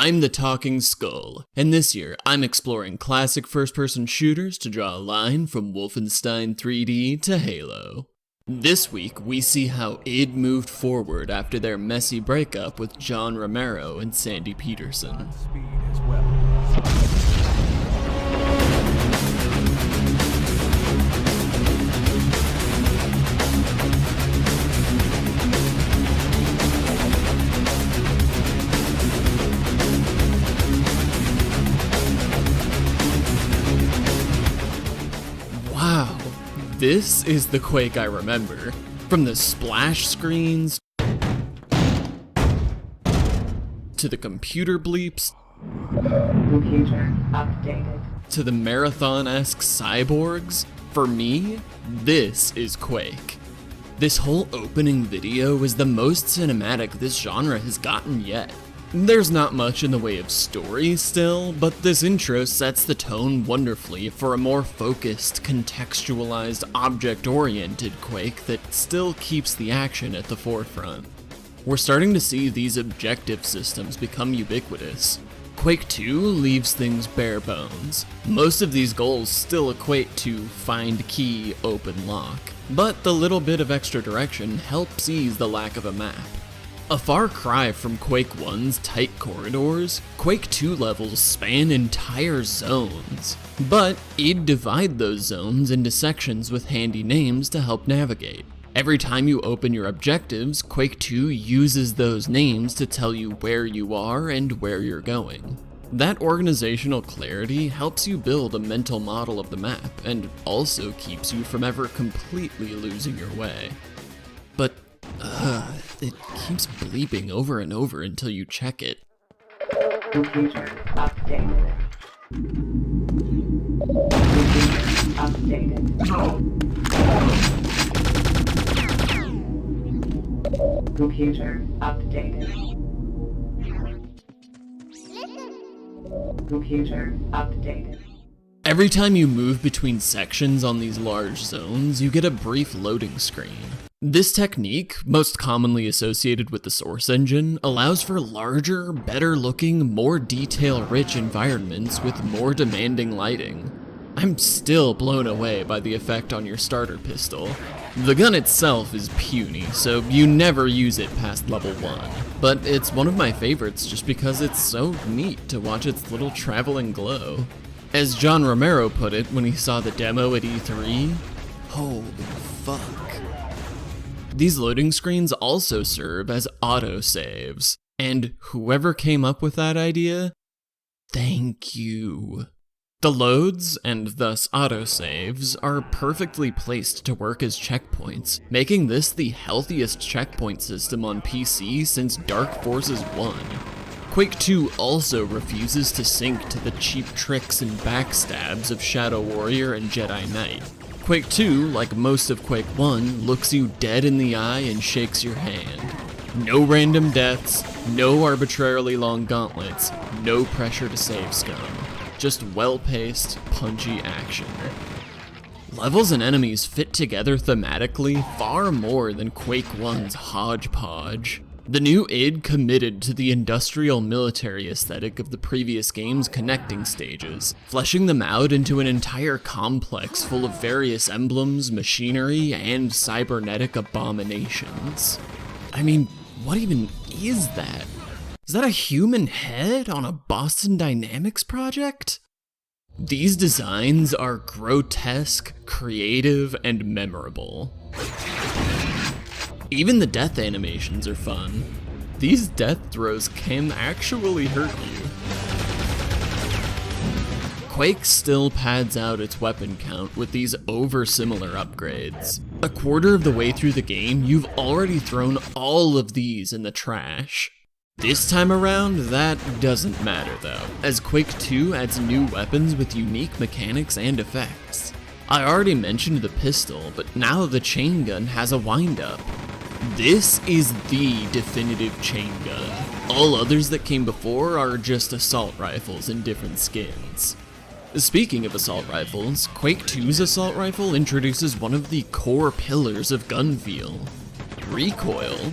I'm the Talking Skull, and this year I'm exploring classic first-person shooters to draw a line from Wolfenstein 3D to Halo. This week we see how id moved forward after their messy breakup with John Romero and Sandy Petersen. Wow, this is the Quake I remember. From the splash screens, to the computer bleeps, Computer updated. to the marathon-esque cyborgs. For me, this is Quake. This whole opening video is the most cinematic this genre has gotten yet. There's not much in the way of story still, but this intro sets the tone wonderfully for a more focused, contextualized, object-oriented Quake that still keeps the action at the forefront. We're starting to see these objective systems become ubiquitous. Quake 2 leaves things bare bones. Most of these goals still equate to find key, open lock, but the little bit of extra direction helps ease the lack of a map. A far cry from Quake 1's tight corridors, Quake 2 levels span entire zones, but it'd divide those zones into sections with handy names to help navigate. Every time you open your objectives, Quake 2 uses those names to tell you where you are and where you're going. That organizational clarity helps you build a mental model of the map, and also keeps you from ever completely losing your way. But it keeps bleeping over and over until you check it. Computer updated. Computer updated. Computer updated. Computer updated. Every time you move between sections on these large zones, you get a brief loading screen. This technique, most commonly associated with the Source engine, allows for larger, better-looking, more detail-rich environments with more demanding lighting. I'm still blown away by the effect on your starter pistol. The gun itself is puny, so you never use it past level 1, but it's one of my favorites just because it's so neat to watch its little traveling glow. As John Romero put it when he saw the demo at E3, holy fuck. These loading screens also serve as autosaves, and whoever came up with that idea, thank you. The loads, and thus autosaves, are perfectly placed to work as checkpoints, making this the healthiest checkpoint system on PC since Dark Forces 1. Quake 2 also refuses to sink to the cheap tricks and backstabs of Shadow Warrior and Jedi Knight. Quake 2, like most of Quake 1, looks you dead in the eye and shakes your hand. No random deaths, no arbitrarily long gauntlets, no pressure to save scum. Just well-paced, punchy action. Levels and enemies fit together thematically far more than Quake 1's hodgepodge. The new id committed to the industrial military aesthetic of the previous game's connecting stages, fleshing them out into an entire complex full of various emblems, machinery, and cybernetic abominations. I mean, what even is that? Is that a human head on a Boston Dynamics project? These designs are grotesque, creative, and memorable. Even the death animations are fun. These death throws can actually hurt you. Quake still pads out its weapon count with these over-similar upgrades. A quarter of the way through the game, you've already thrown all of these in the trash. This time around, that doesn't matter though, as Quake 2 adds new weapons with unique mechanics and effects. I already mentioned the pistol, but now the chain gun has a wind-up. This is the definitive chain gun. All others that came before are just assault rifles in different skins. Speaking of assault rifles, Quake 2's assault rifle introduces one of the core pillars of gun feel: recoil.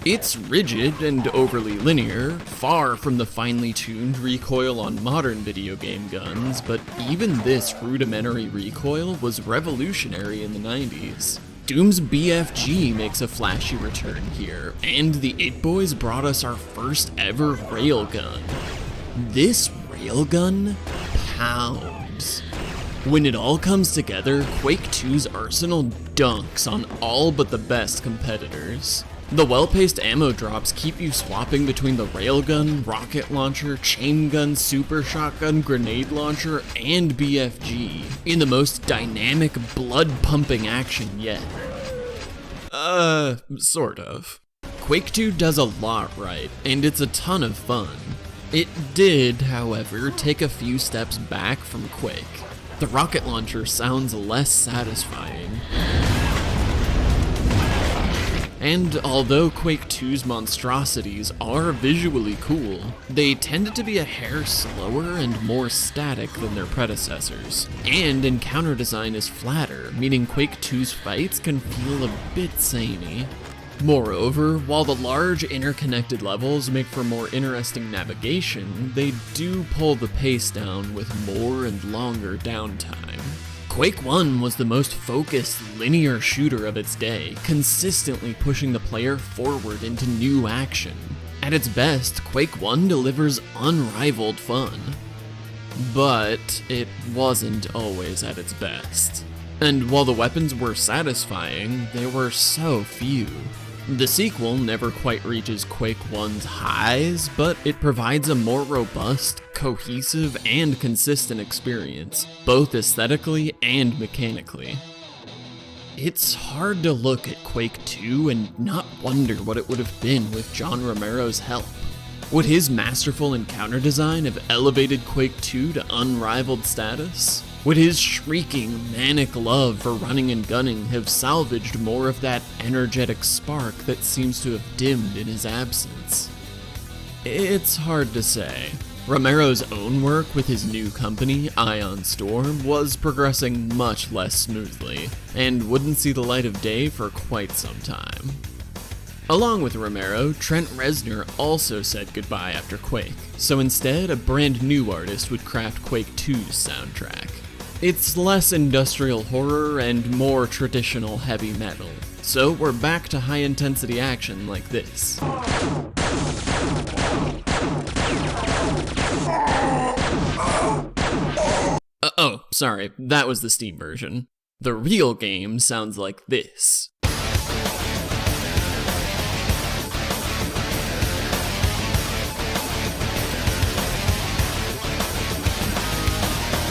It's rigid and overly linear, far from the finely tuned recoil on modern video game guns, but even this rudimentary recoil was revolutionary in the 90s. Doom's BFG makes a flashy return here, and the It Boys brought us our first ever railgun. This railgun pounds. When it all comes together, Quake 2's arsenal dunks on all but the best competitors. The well-paced ammo drops keep you swapping between the railgun, rocket launcher, chain gun, super shotgun, grenade launcher, and BFG in the most dynamic, blood-pumping action yet. Sort of. Quake 2 does a lot right, and it's a ton of fun. It did, however, take a few steps back from Quake. The rocket launcher sounds less satisfying. And although Quake 2's monstrosities are visually cool, they tended to be a hair slower and more static than their predecessors. And encounter design is flatter, meaning Quake 2's fights can feel a bit samey. Moreover, while the large interconnected levels make for more interesting navigation, they do pull the pace down with more and longer downtime. Quake 1 was the most focused, linear shooter of its day, consistently pushing the player forward into new action. At its best, Quake 1 delivers unrivaled fun. But it wasn't always at its best. And while the weapons were satisfying, they were so few. The sequel never quite reaches Quake 1's highs, but it provides a more robust, cohesive, and consistent experience, both aesthetically and mechanically. It's hard to look at Quake 2 and not wonder what it would have been with John Romero's help. Would his masterful encounter design have elevated Quake 2 to unrivaled status? Would his shrieking, manic love for running and gunning have salvaged more of that energetic spark that seems to have dimmed in his absence? It's hard to say. Romero's own work with his new company, Ion Storm, was progressing much less smoothly, and wouldn't see the light of day for quite some time. Along with Romero, Trent Reznor also said goodbye after Quake, so instead a brand new artist would craft Quake 2's soundtrack. It's less industrial horror and more traditional heavy metal, so we're back to high-intensity action like this. Oh, sorry, that was the Steam version. The real game sounds like this.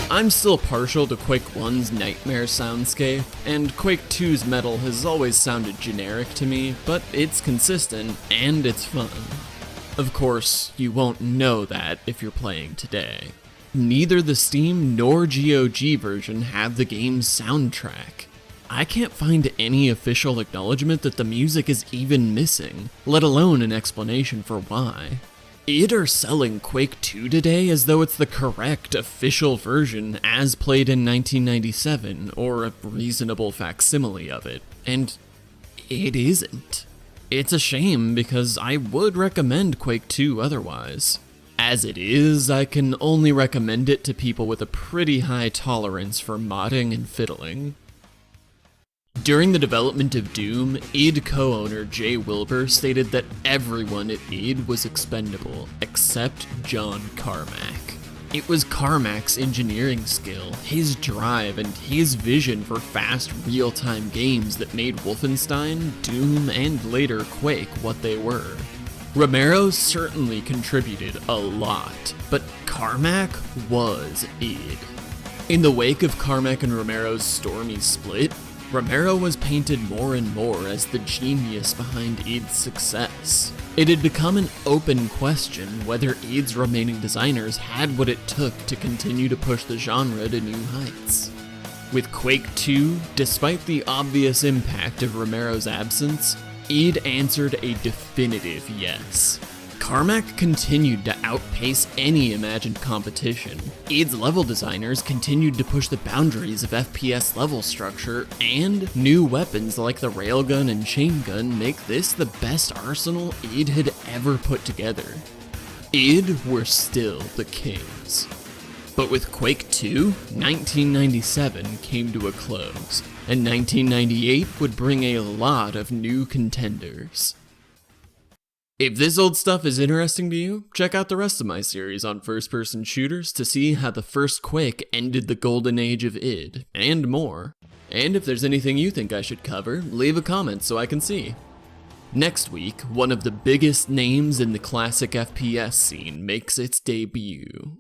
I'm still partial to Quake 1's Nightmare soundscape, and Quake 2's metal has always sounded generic to me, but it's consistent and it's fun. Of course, you won't know that if you're playing today. Neither the Steam nor GOG version have the game's soundtrack. I can't find any official acknowledgement that the music is even missing, let alone an explanation for why. Id are selling Quake 2 today as though it's the correct official version as played in 1997, or a reasonable facsimile of it, and it isn't. It's a shame because I would recommend Quake 2 otherwise. As it is, I can only recommend it to people with a pretty high tolerance for modding and fiddling. During the development of Doom, id co-owner Jay Wilbur stated that everyone at id was expendable, except John Carmack. It was Carmack's engineering skill, his drive, and his vision for fast, real-time games that made Wolfenstein, Doom, and later Quake what they were. Romero certainly contributed a lot, but Carmack was id. In the wake of Carmack and Romero's stormy split, Romero was painted more and more as the genius behind id's success. It had become an open question whether id's remaining designers had what it took to continue to push the genre to new heights. With Quake 2, despite the obvious impact of Romero's absence, id answered a definitive yes. Carmack continued to outpace any imagined competition. id's level designers continued to push the boundaries of FPS level structure, and new weapons like the railgun and chain gun make this the best arsenal id had ever put together. id were still the kings. But with Quake 2, 1997 came to a close, and 1998 would bring a lot of new contenders. If this old stuff is interesting to you, check out the rest of my series on first-person shooters to see how the first Quake ended the golden age of id, and more. And if there's anything you think I should cover, leave a comment so I can see. Next week, one of the biggest names in the classic FPS scene makes its debut.